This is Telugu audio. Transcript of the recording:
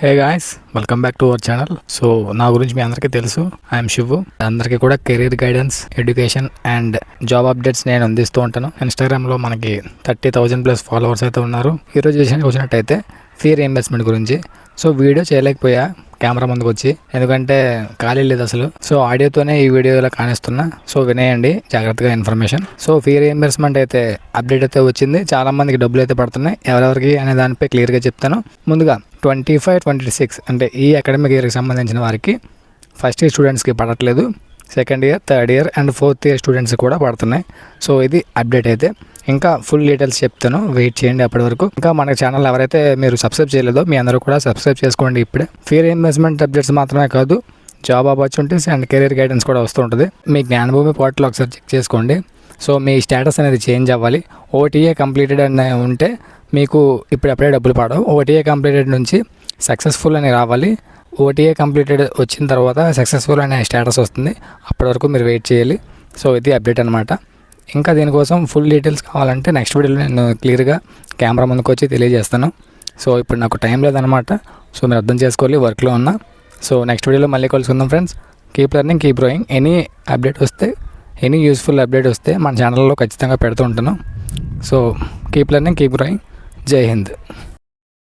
Hey guys, welcome back to our channel. So నా గురించి మీ అందరికీ తెలుసు, ఐఎమ్ శివు. అందరికీ కూడా career guidance, education and job updates నేను అందిస్తూ ఉంటాను. ఇన్స్టాగ్రామ్లో మనకి 30,000+ ఫాలోవర్స్ అయితే ఉన్నారు. ఈరోజు వచ్చినట్టయితే ఫీ రీయింబర్స్మెంట్ గురించి. సో వీడియో చేయలేకపోయా కెమెరా ముందుకు వచ్చి, ఎందుకంటే ఖాళీ లేదు అసలు. సో ఆడియోతోనే ఈ వీడియో ఇలా కానిస్తున్నా. సో వినేయండి జాగ్రత్తగా ఇన్ఫర్మేషన్. సో ఫీ రీయింబర్స్మెంట్ అయితే అప్డేట్ అయితే వచ్చింది. చాలా మందికి డబ్బులు అయితే పడుతున్నాయి. ఎవరెవరికి అనే దానిపై క్లియర్గా చెప్తాను. ముందుగా 25-26 అంటే ఈ అకాడమిక్ ఇయర్కి సంబంధించిన వారికి ఫస్ట్ ఇయర్ స్టూడెంట్స్కి పడట్లేదు. Second year, third year and fourth year students కూడా పడుతున్నాయి. సో ఇది అప్డేట్ అయితే. ఇంకా ఫుల్ డీటెయిల్స్ చెప్తాను, వెయిట్ చేయండి అప్పటి వరకు. ఇంకా మన ఛానల్ ఎవరైతే మీరు సబ్స్క్రైబ్ చేయలేదో మీ అందరూ కూడా సబ్స్క్రైబ్ చేసుకోండి ఇప్పుడే. ఫీ రీయింబర్స్మెంట్ అప్డేట్స్ మాత్రమే కాదు, job opportunities and career guidance కూడా వస్తూ ఉంటుంది. మీ జ్ఞానభూమి పోర్టల్ ఒకసారి చెక్ చేసుకోండి. సో మీ స్టేటస్ అనేది చేంజ్ అవ్వాలి. ఓటీఏ కంప్లీటెడ్ అని ఉంటే మీకు ఇప్పుడప్పుడే డబ్బులు పడవు. ఓటీఏ కంప్లీటెడ్ నుంచి సక్సెస్ఫుల్ అని రావాలి. ఓటీఏ కంప్లీటెడ్ వచ్చిన తర్వాత సక్సెస్ఫుల్ అనే స్టేటస్ వస్తుంది. అప్పటి వరకు మీరు వెయిట్ చేయాలి. సో ఇది అప్డేట్ అనమాట. ఇంకా దీనికోసం ఫుల్ డీటెయిల్స్ కావాలంటే నెక్స్ట్ వీడియోలో నేను క్లియర్గా కెమెరా ముందుకు వచ్చి తెలియజేస్తాను. సో ఇప్పుడు నాకు టైం లేదనమాట. సో మీరు అర్థం చేసుకోవాలి, వర్క్లో ఉన్నా. సో నెక్స్ట్ వీడియోలో మళ్ళీ కలుసుకుందాం friends. Keep learning, keep growing. Any update వస్తే, ఎనీ యూస్ఫుల్ అప్డేట్ వస్తే మన ఛానల్లో ఖచ్చితంగా పెడుతూ ఉంటాను. So keep learning, keep growing. జై హింద్.